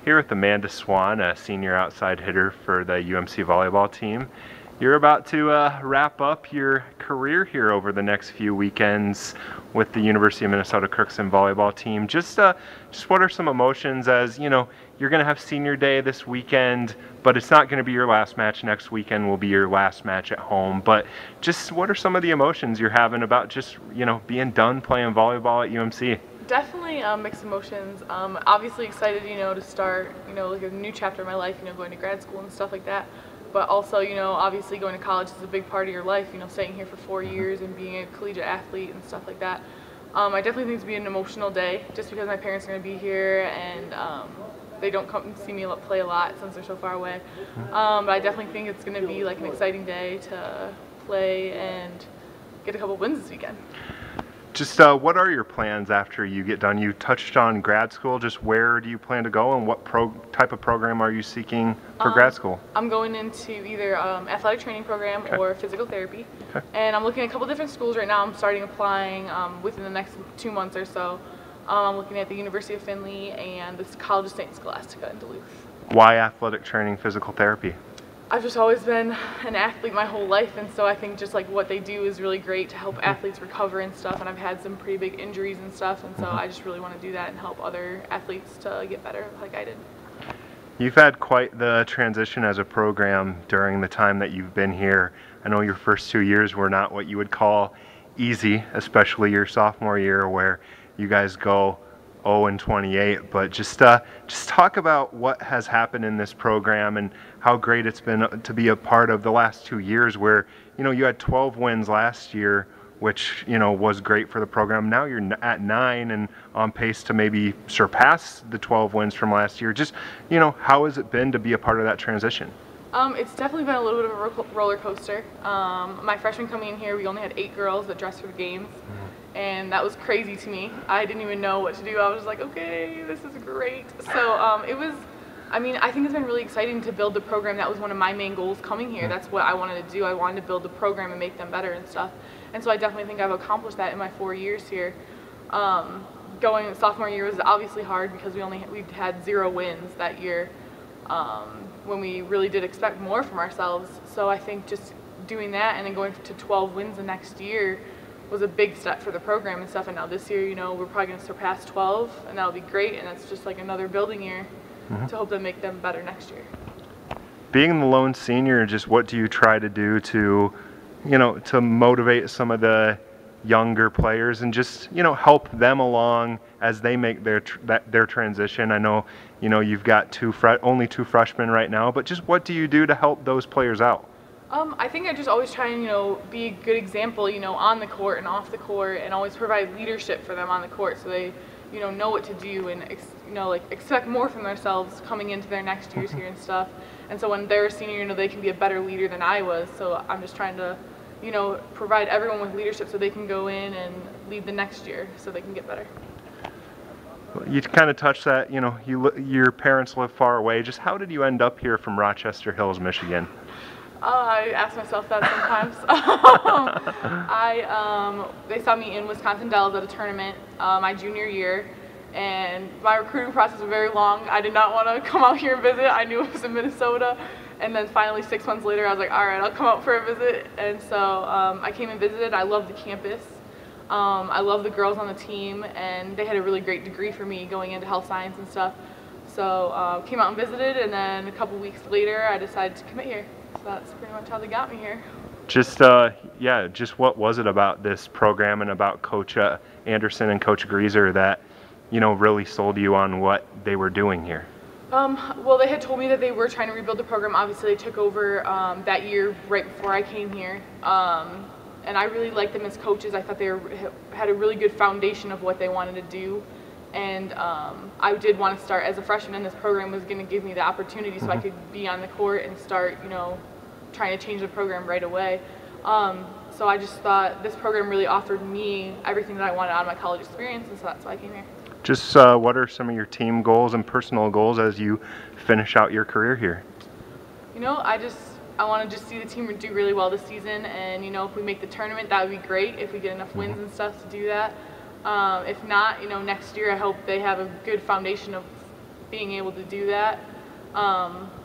here with Amanda Swann, a senior outside hitter for the UMC volleyball team. You're about to wrap up your career here over the next few weekends with the University of Minnesota Crookston volleyball team. Just what are some emotions as, you know, you're going to have senior day this weekend, but it's not going to be your last match. Next weekend will be your last match at home. But just what are some of the emotions you're having about just, you know, being done playing volleyball at UMC? Definitely mixed emotions. Obviously excited, you know, to start, you know, like a new chapter of my life, you know, going to grad school and stuff like that. But also, you know, obviously going to college is a big part of your life, you know, staying here for 4 years and being a collegiate athlete and stuff like that. I definitely think it's going to be an emotional day just because my parents are going to be here and they don't come and see me play a lot since they're so far away. But I definitely think it's going to be like an exciting day to play and get a couple wins this weekend. Just what are your plans after you get done? You touched on grad school. Just where do you plan to go, and what type of program are you seeking for grad school? I'm going into either athletic training program or physical therapy. And I'm looking at a couple different schools right now. I'm starting applying within the next 2 months or so. I'm looking at the University of Findlay and the College of St. Scholastica in Duluth. Why athletic training, physical therapy? I've just always been an athlete my whole life, and so I think just like what they do is really great to help athletes recover and stuff, and I've had some pretty big injuries and stuff, and so I just really want to do that and help other athletes to get better like I did. You've had quite the transition as a program during the time that you've been here. I know your first 2 years were not what you would call easy, especially your sophomore year where you guys go 0-28, but just talk about what has happened in this program and how great it's been to be a part of the last 2 years where, you know, you had 12 wins last year, which, you know, was great for the program. Now you're at 9 and on pace to maybe surpass the 12 wins from last year. Just, you know, how has it been to be a part of that transition? It's definitely been a little bit of a roller coaster. My freshman coming in here, we only had 8 girls that dressed for the games. And that was crazy to me. I didn't even know what to do. I was just like, okay, this is great. So it was, I mean, I think it's been really exciting to build the program. That was one of my main goals coming here. That's what I wanted to do. I wanted to build the program and make them better and stuff. And so I definitely think I've accomplished that in my 4 years here. Going sophomore year was obviously hard because we had 0 wins that year when we really did expect more from ourselves. So I think just doing that and then going to 12 wins the next year was a big step for the program and stuff, and now this year, you know, we're probably going to surpass 12, and that'll be great, and it's just like another building year to hope to make them better next year. Being the lone senior, just what do you try to do to, you know, to motivate some of the younger players and just, you know, help them along as they make their transition? I know, you know, you've got only 2 freshmen right now, but just what do you do to help those players out? I think I just always try and, you know, be a good example, you know, on the court and off the court, and always provide leadership for them on the court so they, you know what to do and, you know, like expect more from themselves coming into their next years here and stuff. And so when they're a senior, you know, they can be a better leader than I was. So I'm just trying to, you know, provide everyone with leadership so they can go in and lead the next year so they can get better. You kind of touched that, you know, your parents live far away. Just how did you end up here from Rochester Hills, Michigan? I ask myself that sometimes. They saw me in Wisconsin Dells at a tournament my junior year, and my recruiting process was very long. I did not want to come out here and visit. I knew it was in Minnesota, and then finally 6 months later I was like, all right, I'll come out for a visit. And so I came and visited. I love the campus. I love the girls on the team, and they had a really great degree for me going into health science and stuff. So came out and visited, and then a couple weeks later I decided to commit here. So that's pretty much how they got me here. Just just what was it about this program and about Coach Anderson and Coach Greaser that, you know, really sold you on what they were doing here? Well, they had told me that they were trying to rebuild the program. Obviously, they took over that year right before I came here. And I really liked them as coaches. I thought they had a really good foundation of what they wanted to do. And I did want to start as a freshman, and this program was going to give me the opportunity so I could be on the court and start, you know, trying to change the program right away. So I just thought this program really offered me everything that I wanted out of my college experience, and so that's why I came here. Just what are some of your team goals and personal goals as you finish out your career here? You know, I want to just see the team do really well this season, and, you know, if we make the tournament, that would be great if we get enough wins and stuff to do that. If not, you know, next year I hope they have a good foundation of being able to do that.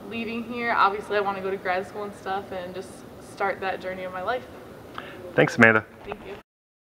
Leaving here, obviously I want to go to grad school and stuff and just start that journey of my life. Thanks, Amanda. Thank you.